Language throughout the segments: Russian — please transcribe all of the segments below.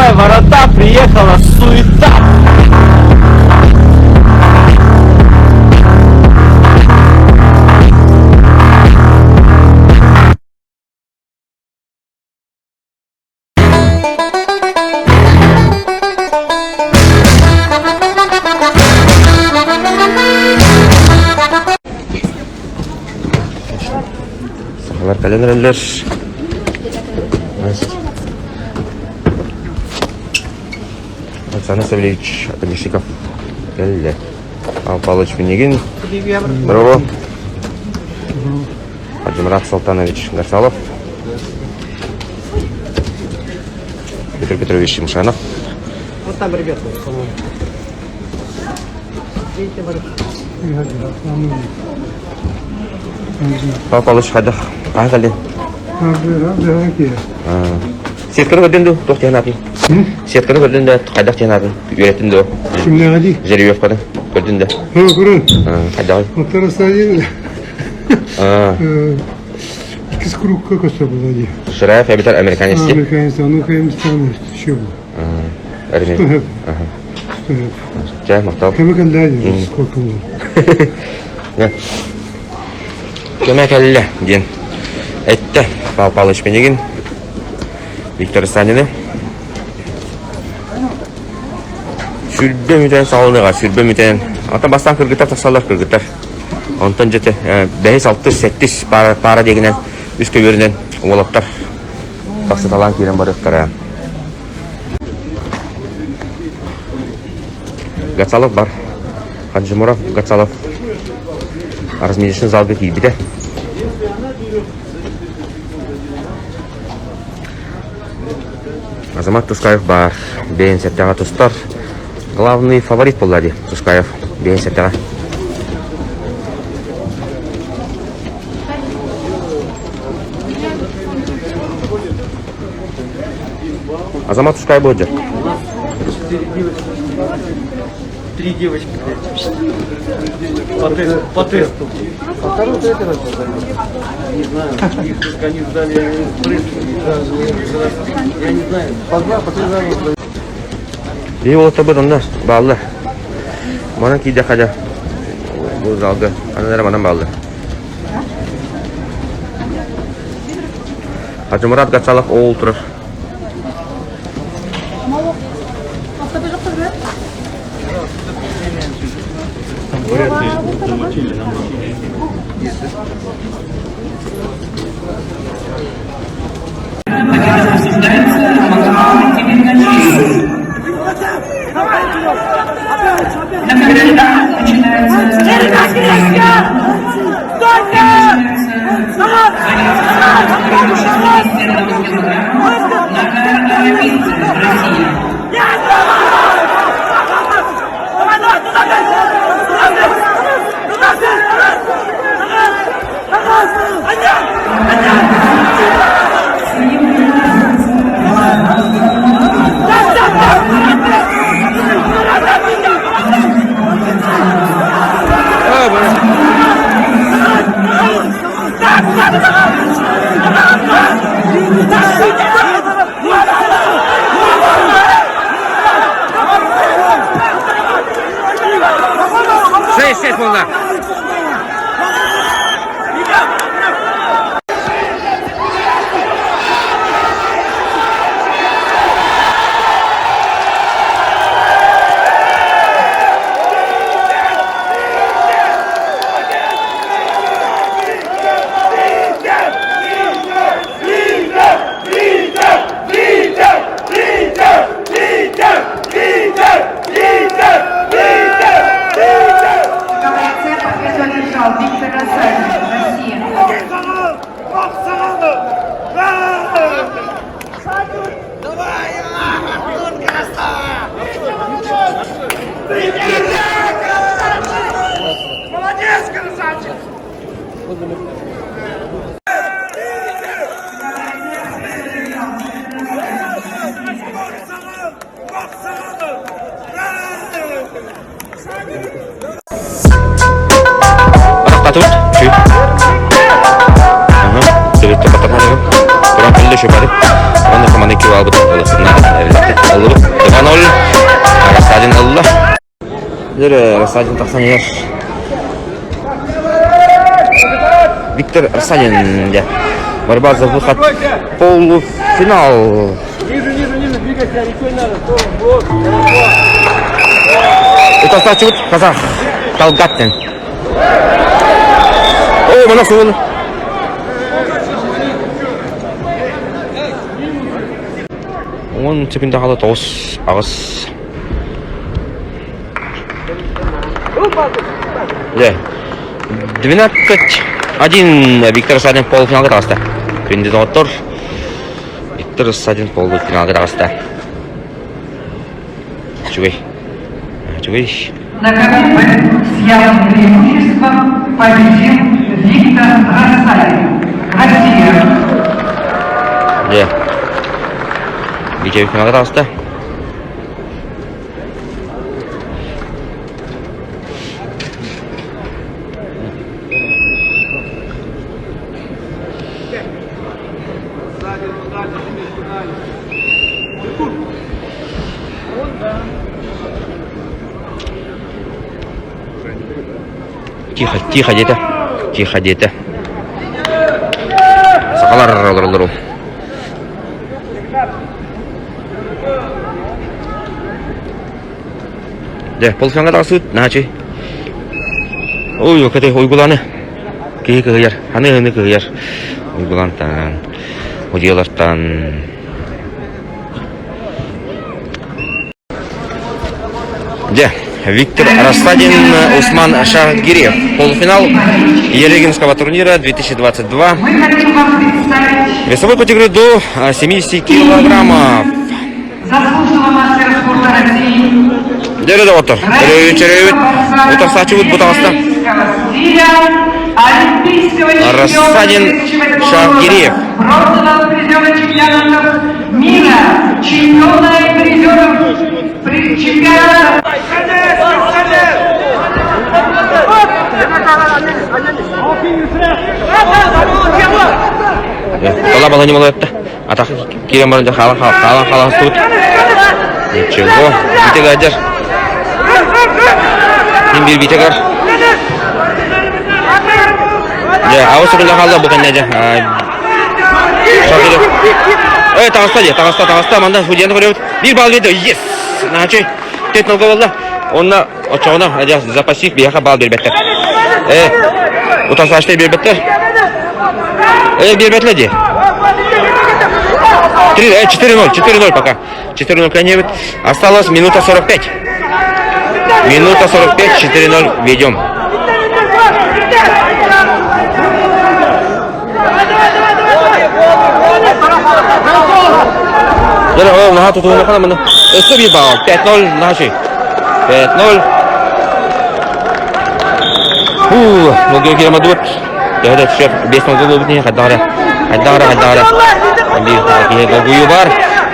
Открывай ворота, приехала суета. Сахалар календарьлер. Александр Савельевич Апанишников. Ал Павлович Пенегин. Здорово. Аджимрат Салтанович Гарсалов. Петр Петрович Мушанов. Вот там ребята, по-моему. Павел Павлович Хадах. Ахали. Сетканы көрден ду, тоқ тегін Сетканы көрден де, қайдақ тегін апын. Үйреттін ду. Кімне ғади? Жеребевканы көрден де. Көрін. Қайдақ. Мұқтар Асадин. Икіз кругқа көсі бұл. Шыраев, әбітер американец. Американец, ну Хамистан еще был. Әрине. Жай, мақтау. Кәмі кәлді, сколько был. Кәмі кәлді, ден. Әйтті, Павел Павлович Пенегин. Виктор Станины. Сүрбе мүтен салыныға, сүрбе мүтен. Ата бастан кіргіттар, тақсалар кіргіттар. Онтан жеті, бәйіс 6-7 пара дегінен, үз көберінен оңылықтар. Тақсы талан керен барықтар. Гацалов бар. Хаджимуров, Гацалов. Размедичный зал бет ебіде. Азамат Тускаев бар. Бейін сәттіға тұстар. Главный фаворит болады Тускаев. Бейін сәттіға. Азамат Тускаев будет. 3 девочки. По тесту. А второй третий раз? Не знаю. Их они сдали я не знаю. По 2, по 3 раза. İyi oldu tabi onlar. Bağlı. Bana ki de kada. Bu zalga. Anneler bana bağlı. Hacı Murat Gaçalak oğul turur. Рассадин Тахсанер. Виктор Рассадин. Борьба за выход в полуфинал. Ниже, двигайся, ничего не надо. Вот. Это значит казах Талгаттен. Ой, mana suul. Он секунда хала тоос агас. Да. 12-1 Виктор Рассадин полуфиналга тагыста. Кандидаттар Виктор Рассадин полуфиналга тагыста. Чугай. На КВП с явным преимуществом победил Виктор Рассадин. Россия. Да. Виктор финалга тагыста. Тихо, дети. Сақалар алыру. Да, полфиналга тагысыт, начи. Ой, кете ойгуланы. Кыгыяр, аны кыгыяр. Ойгулантан, одиялартан. Да. Виктор Рассадин, Усман Шахгириев. Полуфинал Елегинского турнира 2022. Весовой категории до 70 килограммов. Заслуженного мастера спорта России. Деревья отыр. Отыр сачывают бутаста. Рассадин Шахгириев. Бронзового призера чемпионатов мира. Чемпиона и призеров чемпионатов. Бала бала не молодец. А так Кирилл Маринда халан тут. Ничего. Битегадер. Ким bir битегар. Ya, awal sebentar halal bukan aja. Тағыста, манда судьяны көріп. Bir bal verdi. Yes. Начи. Тет нолга болды. Онна очоғына запасив бияқа бал бербеттер. Утасы аштай бербеттер. Бербетле де. 4-0 пока. 4-0 конец. Осталось минута 45. Минута 45, 4-0 ведем. О, на тут на канале. Собі бал. 5-0 наші. 5-0. Ноги Кирамадут. Я да шеф без ног был не хадара. Бар.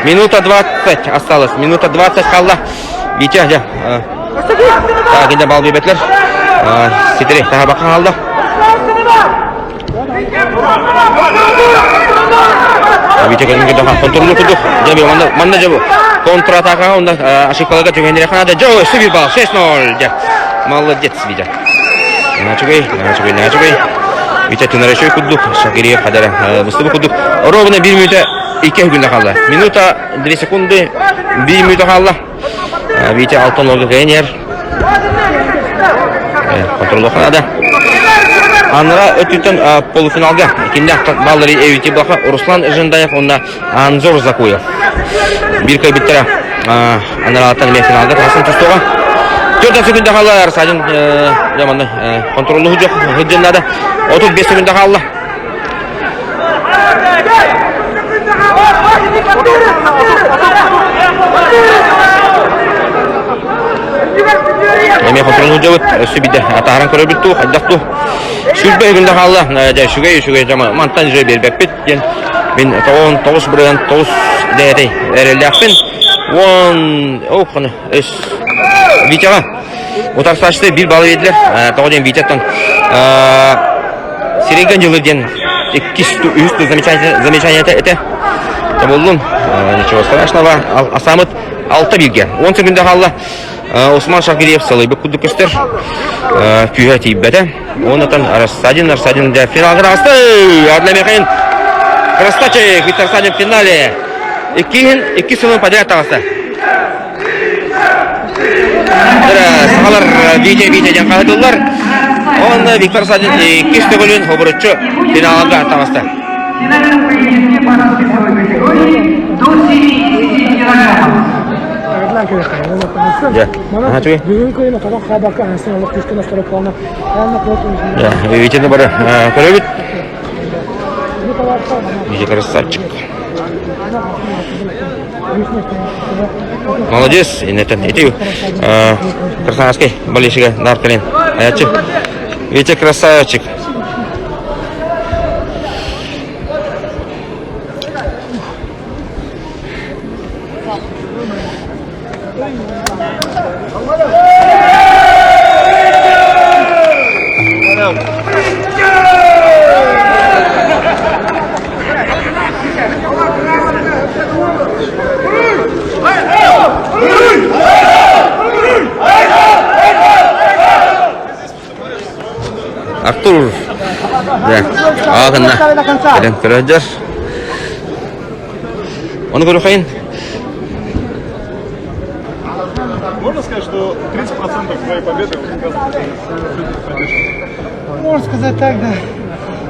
Минута 20 осталось. Минута 20 қалды. Битя. Так, енді бал бебетлер. Сидре тағы бақа қалды. Битя кәдімгі дағы контролы күдік. Жабы, манда жабы. Контратака, онда ошибкаларға төгендері қанады. Жау, сүбі бал, 6-0. Молодец, Битя. Начугай. Битя түнәрәшөй күдік. Шахгириев қадары бұстыбы күдік. Ровно 1 минута 2 күнді қалды. Минута 2 секунды 1 минута қалды. Битя алтын олғы кәйнер. Контролы қанады. Анра өтүтен полуфиналга кинде баллары эвити баха Руслан Жындаев, онда Анзор Закуев. Bir кайбеттера Анра атын финалга тасын түстіға. 4 секунда қалды Рассадин жаманда контролы жоқ. Хүджендады. 35 секунда қалды. Эме контролы жауыт. Сөбиді атағаран көрі бітту, қайдақту. Сүрбе күнді қалды. Шүгей жама мантан жөй бербек бет. Мен 9 бірден 9 дәйдей әрелдәқпен. 10 оқыны үш Витяға. Отарсашты бір балы еділер. Тоғыден Витяттан Сереген жылырден 2 замечания это. Болдың. Ничего страшного. Асамыт 6 бірге. 10 секунда қалды. Осман Шакириев салайбы куды көстер. Күйе тейббеті. Онытын Арсадин де финалға расты. Адлемекин Красавчик, Виктор Арсадин в финале. 2 подряд тағысты. Сағалар Витя-Витяден қаладылар. Он Виктор Арсадин 2 голын обырытшы финалға тағысты. Финальном поединке по весовой категории до 70 килограммов. Витя бары көрөбүт. Витя красавчик. Молодец, инетен итию. Красавский болельщик Наркалин. Витя красавчик. Артур. Да. Ағынна. Келем көрәдер. Оны көру қайын? Можно сказать, что 30% твоей победы указывает? Можно сказать так, да.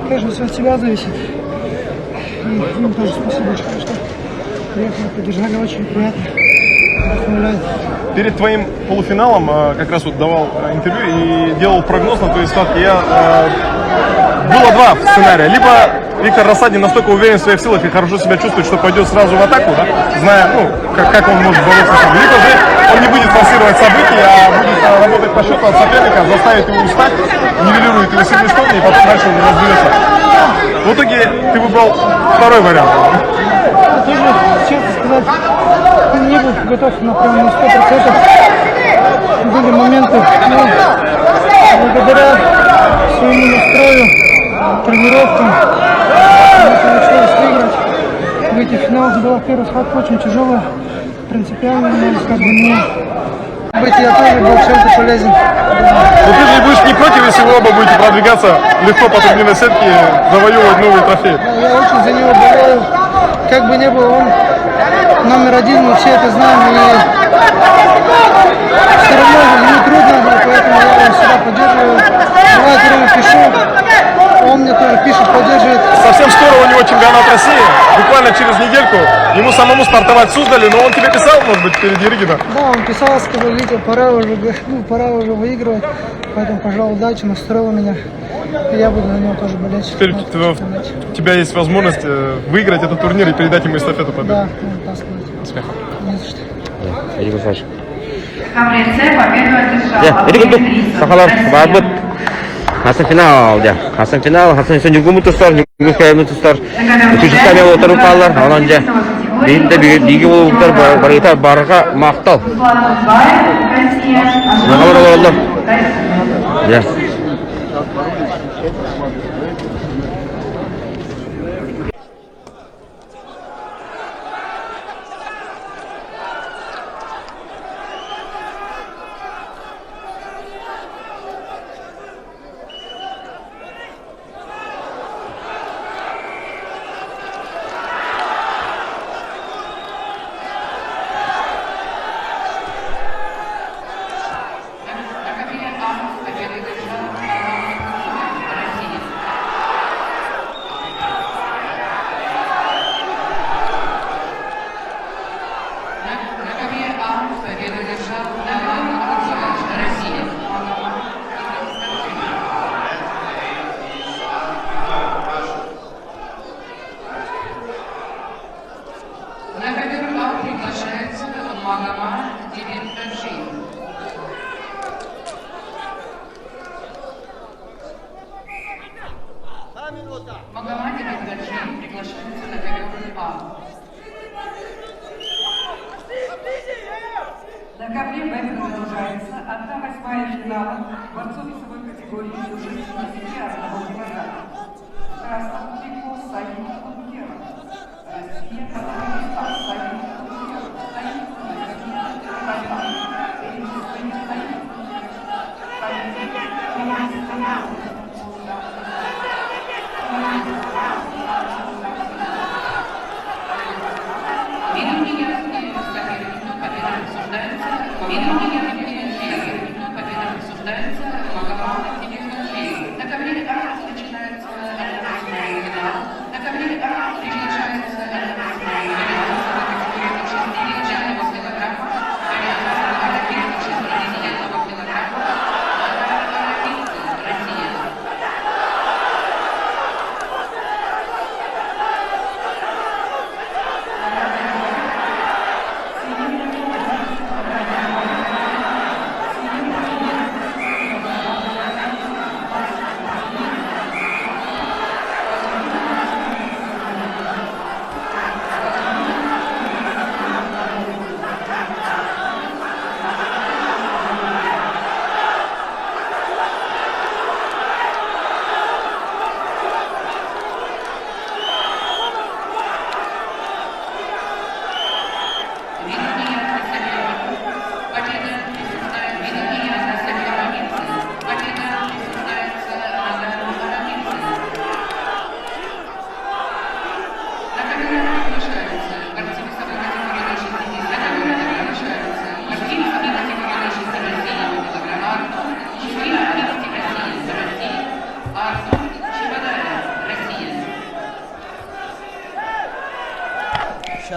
Конечно, все от тебя зависит. И им тоже спасибо, что приехали, поддержали, очень приятно. Вдохновляет. Перед твоим полуфиналом как раз вот давал интервью и делал прогноз на твои ставки. Было 2 сценария. Либо Виктор Рассадин настолько уверен в своих силах и хорошо себя чувствует, что пойдет сразу в атаку, да, зная, как он может бороться сам. Либо же он не будет форсировать события, а будет работать по счету от соперника, заставит его устать, нивелирует его сильные стороны и потом дальше уже разберется. В итоге ты выбрал второй вариант. Тоже, честно сказать, не был готов на прям на 100%. Были моменты, но благодаря своему настрою, тренировкам, получилось выиграть. Выйти в финал. Была первая схватка очень тяжелая, принципиально, можно сказать, для меня. Быть я тоже был чем-то полезен. Но ты же будешь не против, если вы оба будете продвигаться легко по турнирной сетке, завоевывать новые трофеи. Я очень за него болею. Как бы ни было, он номер 1, мы все это знаем. И все равно ему трудно было, поэтому я его всегда поддерживаю. Бывает, время пишу, он мне тоже пишет, поддерживает. Совсем скоро у него чемпионат России, буквально через недельку. Ему самому стартовать в Суздале, но он тебе писал, может быть, перед Еригина? Да, он писал, сказал, Витя, пора уже выигрывать, поэтому пожал удачи, настроил меня, и я буду на него тоже болеть. Теперь у тебя есть возможность выиграть этот турнир и передать ему эстафету победы. Да, так сказать. Успехов. Не за что. Витя красавчик. В таблице победу одержал Итик Андрей итик. Трисов. Сахалар барбыт. Хасан финал. Хасан финал. Хасан isen жүгімі тұстар. Жүгімі кәйімі тұстар. Үшінші кәме отырып қалар. Онан жа. Бейінде бейгі болуықтар барғитар барға мақтал. Руслан Музбаев, Россия. Сахалар олды. Россия. На ковер А приглашается Магомед Девитаджи. Магомед Девитаджи приглашается на ковер А. На ковре Б продолжается 1/8 финала борцов весовой категории уже 71 килограмма. Красного трико Саид Кункеров. Россия, Казахстан, Саид Кункеров. Саид Кункеров.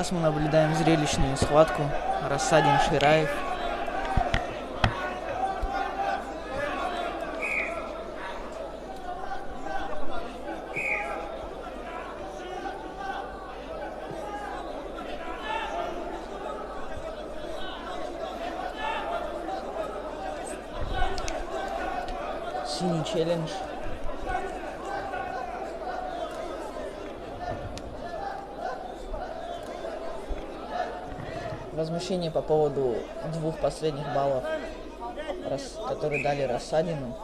Сейчас мы наблюдаем зрелищную схватку. Рассадин Шираев. Синий челлендж. Возмущение по поводу 2 последних баллов, которые дали Рассадину.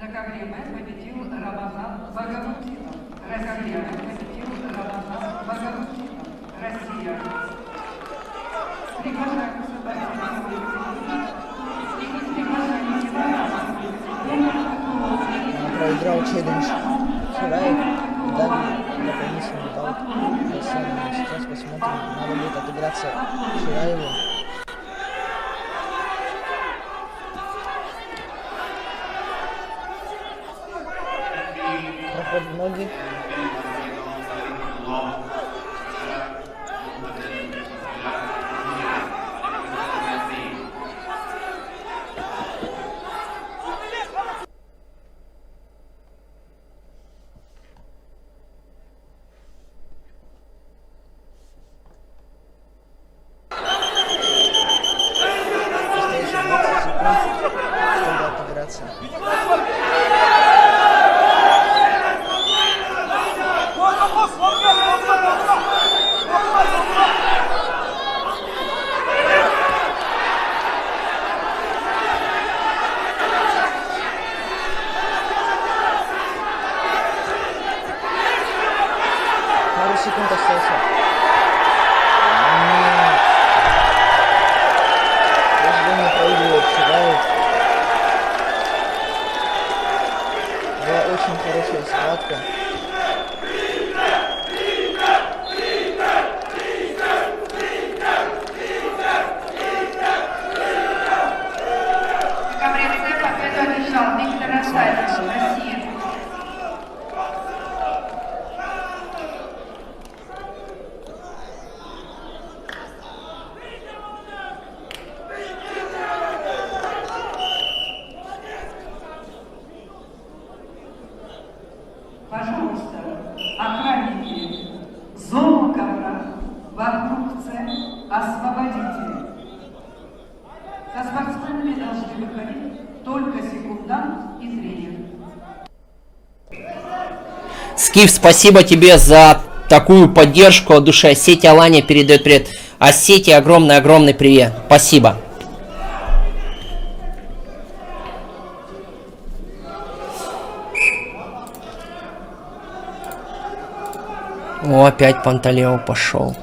Закагребе победил Рамазан Багамутдинов. Россия победил Рамазан Багамутдинов. Россия. Приглашаются Проиграл челлендж Шираев. Дали дополнительный балл Рассадину. Сейчас посмотрим, надо будет отыграться Шираеву. Проход в ноги. Остается 20 секунд, чтобы отыграться. Пару секунд остается. Нет. Рождение проигрывает Шираев. Была очень хорошая схватка. В Кабревце победу одержал Виктор Рассадин. Россия. Пожалуйста, охранники, зону ковра вокруг цели освободите. За спортсменами должны выходить только секундант и тренер. Скиф, спасибо тебе за такую поддержку от души. Осетия Алания передает привет. Осетия, огромный привет. Спасибо. О, опять Панталео пошел.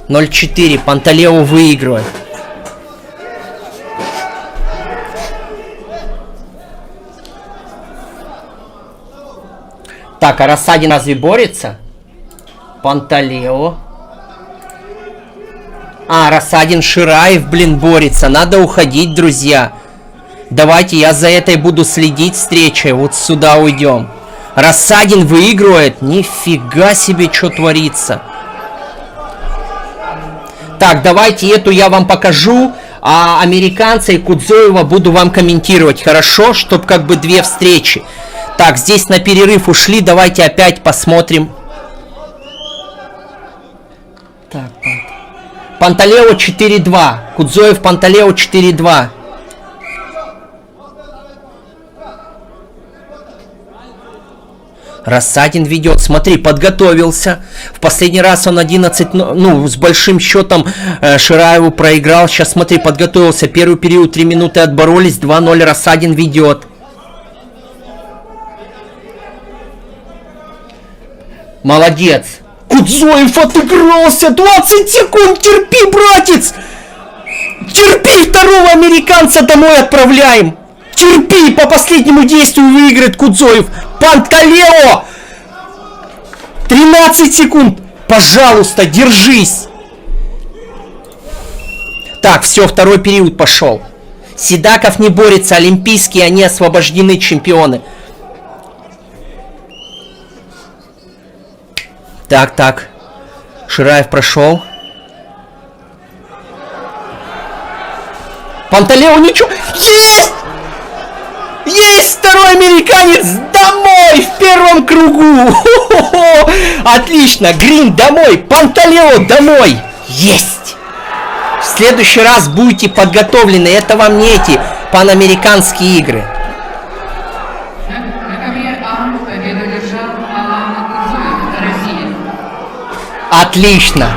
(0-4). Панталео выигрывает. Так, а Рассадин разве борется? Панталео. А, Рассадин Шираев, блин, борется. Надо уходить, друзья. Давайте, я за этой буду следить встречей. Вот сюда уйдем. Рассадин выигрывает. Нифига себе, что творится. Так, давайте эту я вам покажу, а американца и Кудзоева буду вам комментировать, хорошо? Чтоб как бы две встречи. Так, здесь на перерыв ушли, давайте опять посмотрим. Так, Панталео 4-2. Кудзоев Панталео 4-2. Рассадин ведет. Смотри, подготовился. В последний раз он 11, ну, с большим счетом Шираеву проиграл. Сейчас, смотри, подготовился. Первый период 3 минуты отборолись. 2-0 Рассадин ведет. Молодец. Кудзоев отыгрался. 20 секунд. Терпи, братец. Терпи, второго американца домой отправляем. Терпи, по последнему действию выиграет Кудзоев. Панталео! 13 секунд. Пожалуйста, держись. Так, все, второй период пошел. Седаков не борется, олимпийские, они освобождены, чемпионы. Так. Шираев прошел. Панталео ничего. Есть! Есть второй американец! Домой! В первом кругу! Хо-хо-хо! Отлично! Грин домой! Панталео домой! Есть! В следующий раз будете подготовлены. Это вам не эти панамериканские игры. На ковре А победу держал Алан Кудзоев, Россия. Отлично!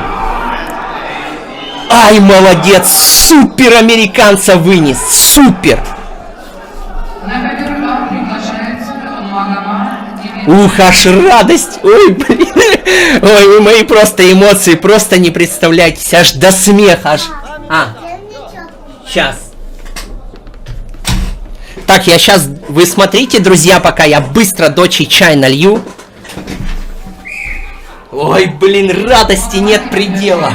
Ай, молодец! Супер американца вынес! Супер! На ковер А приглашается Магомар. Ух, аж радость! Ой, блин! Ой, вы мои просто эмоции просто не представляете. Аж до смеха, аж... Сейчас. Так, я сейчас... Вы смотрите, друзья, пока я быстро дочей чай налью. Ой, блин, радости нет предела.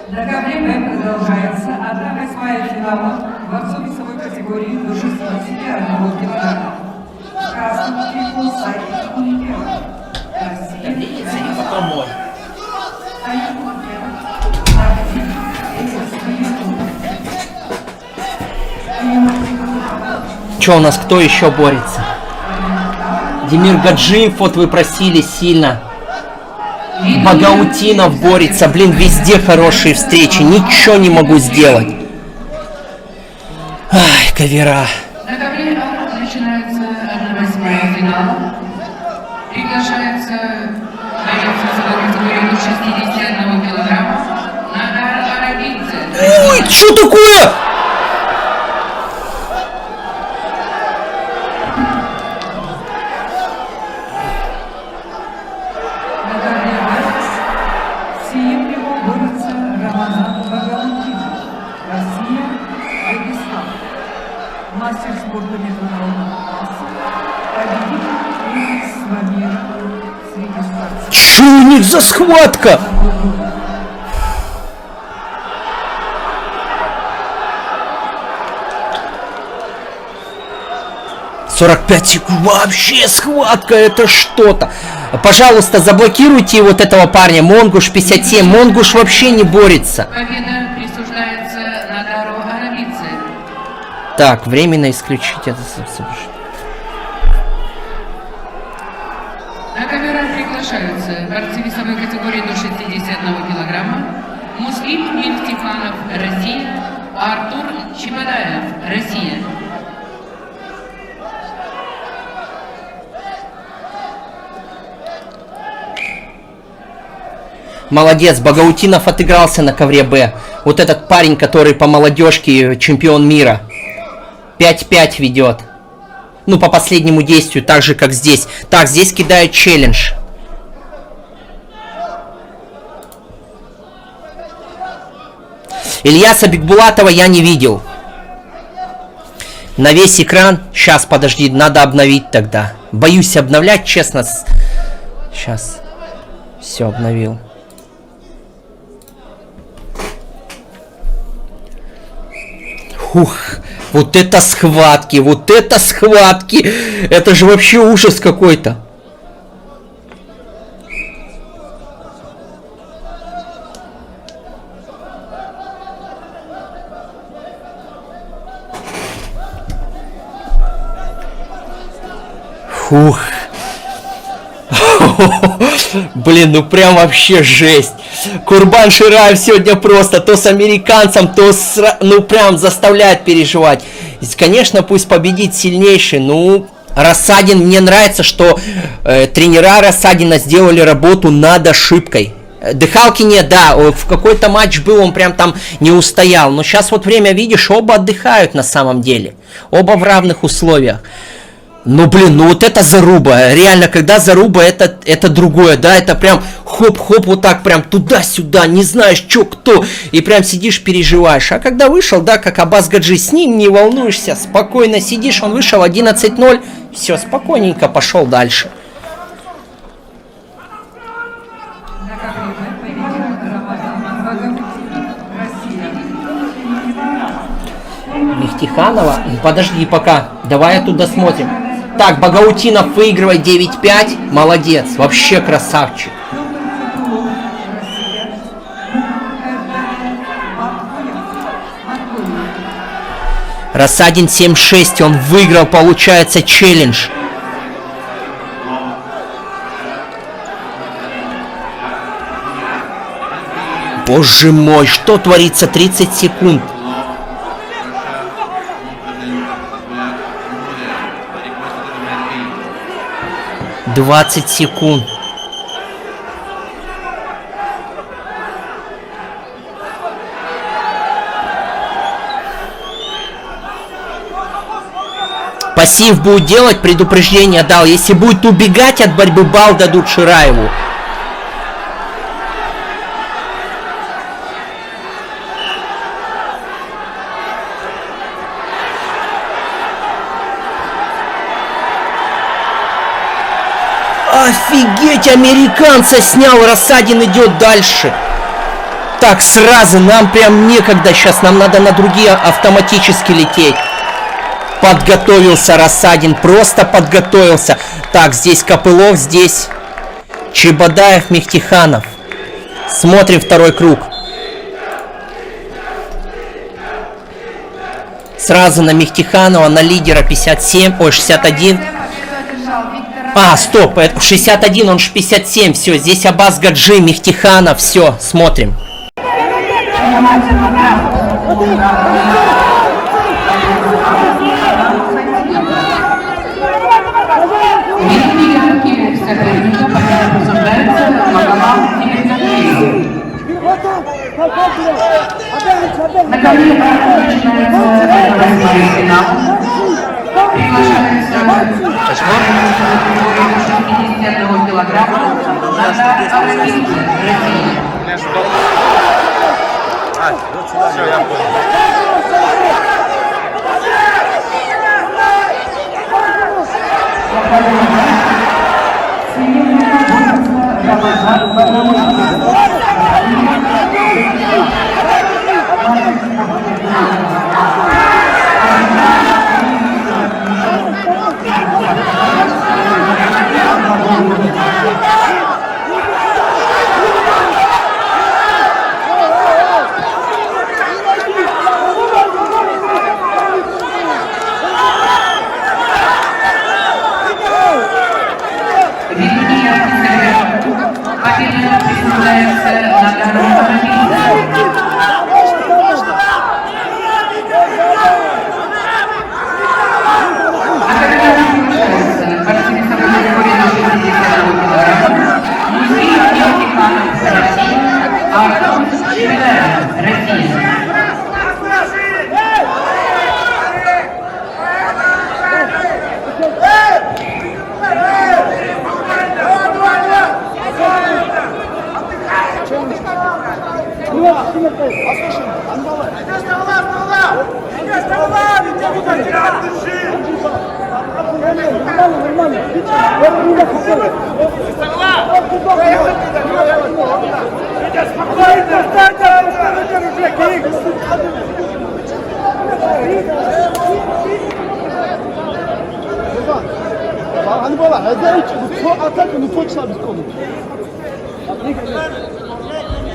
На ковре Б продолжается 1/8 финала борцов весовой категории до 61 килограмма. В красном трикол Саид Кунипер. Россия. Саид Кунипер. Че у нас, кто еще борется? Демир Гаджиев, вот вы просили сильно. Багаутинов борется, блин, везде хорошие встречи, ничего не могу сделать. Ай, кавера. На ковре А начинается 1/8 финала. Приглашается боец весовой категории до 61 килограмма Надар Арабидзе. Ой, что такое? Сием его борется Рамазан Багаутинов. Россия. Дагестан. Мастер спорта международного класса. Победитель Феликс Вамира среди спортсменов. Че у них за схватка? «45 секунд, вообще схватка, это что-то. Пожалуйста, заблокируйте вот этого парня, Монгуш 57, Монгуш вообще не борется». Победа присуждается Надару Арабидзе. Так, временно исключить это. На ковер приглашаются борцы весовой категории до 61 килограмма Муслим Нефтиханов, Россия, Артур Чебадаев, Россия. Молодец, Багаутинов отыгрался на ковре Б. Вот этот парень, который по молодежке чемпион мира. 5-5 ведет. Ну, по последнему действию, так же, как здесь. Так, здесь кидают челлендж. Ильяса Бекбулатова я не видел. На весь экран. Сейчас, подожди, надо обновить тогда. Боюсь обновлять, честно. Сейчас. Все, обновил. Ух, вот это схватки, вот это схватки. Это же вообще ужас какой-то. Фух. Блин, ну прям вообще жесть. Курбан Шираев сегодня просто то с американцем, то с... Ну прям заставляет переживать. И, конечно, пусть победит сильнейший. Ну, Рассадин, мне нравится, что тренера Рассадина сделали работу над ошибкой. Дыхалки нет, да, в какой-то матч был, он прям там не устоял. Но сейчас вот время, видишь, оба отдыхают на самом деле. Оба в равных условиях. Ну, блин, ну вот это заруба. Реально, когда заруба, это другое, да, это прям хоп-хоп, вот так прям туда-сюда, не знаешь, что, кто, и прям сидишь, переживаешь. А когда вышел, да, как Аббас Гаджи, с ним не волнуешься, спокойно сидишь, он вышел 11-0, все, спокойненько пошел дальше. Мехтиханова, подожди пока, давай оттуда смотрим. Так, Багаутинов выигрывает 9-5. Молодец, вообще красавчик. Рассадин 7-6, он выиграл, получается, челлендж. Боже мой, что творится? 30 секунд. «20 секунд». Пассив будет делать, предупреждение дал. Если будет убегать от борьбы, балл дадут Шираеву. Офигеть, американца снял, Рассадин идет дальше. Так, сразу, нам прям некогда сейчас, нам надо на другие автоматически лететь. Подготовился Рассадин, просто подготовился. Так, здесь Копылов, здесь Чебадаев, Мехтиханов. Смотрим второй круг. Сразу на Мехтиханова, на лидера 57, ой, 61. А, стоп, 61, он же 57, все, здесь Аббас Гаджи, Мехтиханов, все, смотрим. Накануне начинается финал. Приглашается 61 килограмма Нада Арамидзе, Россия. Все, я понял. Победа присуждается Надару Арамидзе. Артур Чебадаев, Россия.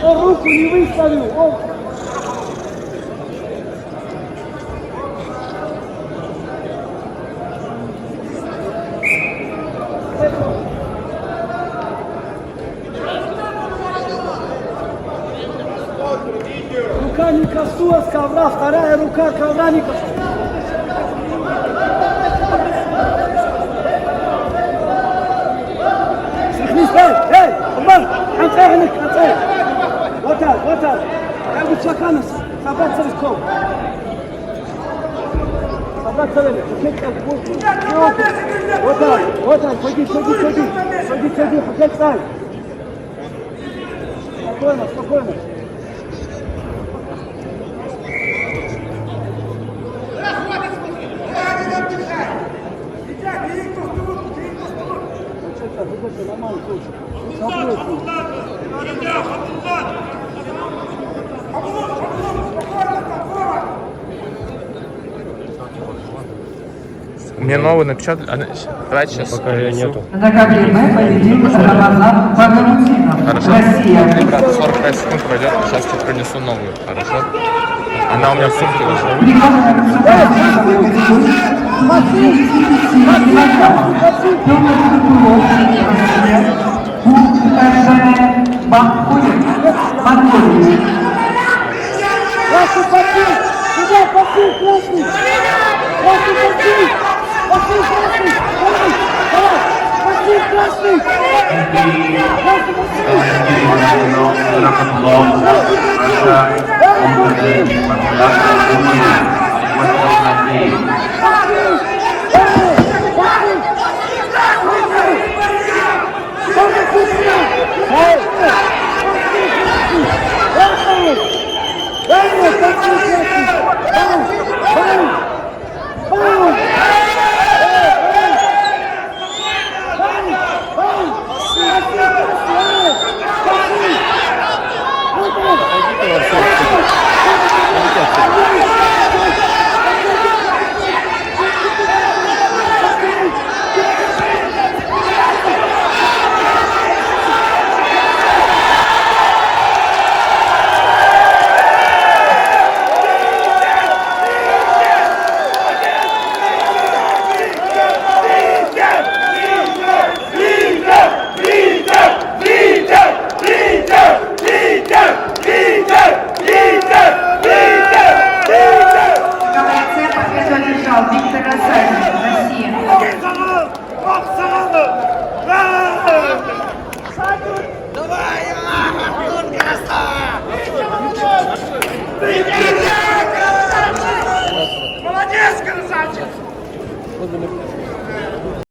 Руку не выставил, рука не коснулась ковра, вторая рука ковра не коснулась. Эй, Курбан, конца гнек, конца. Вот так. Как бы чаканос, собраться риском. Собраться риском. Вот так, ходи, пакет ставь. Спокойно. Мне новый напечатали. Давайте сейчас. Пока я нету. На ковре победил Рамазан Багамутдинов. Хорошо. Россия. Ребята, 45 секунд пройдет, сейчас тебе принесу новую. Хорошо? Она у меня в сумке лежит. Красный подпил! Сюда подпил, красный! Красный подпил! Подпил, красный! Давай! Подпил, красный! Красный подпил!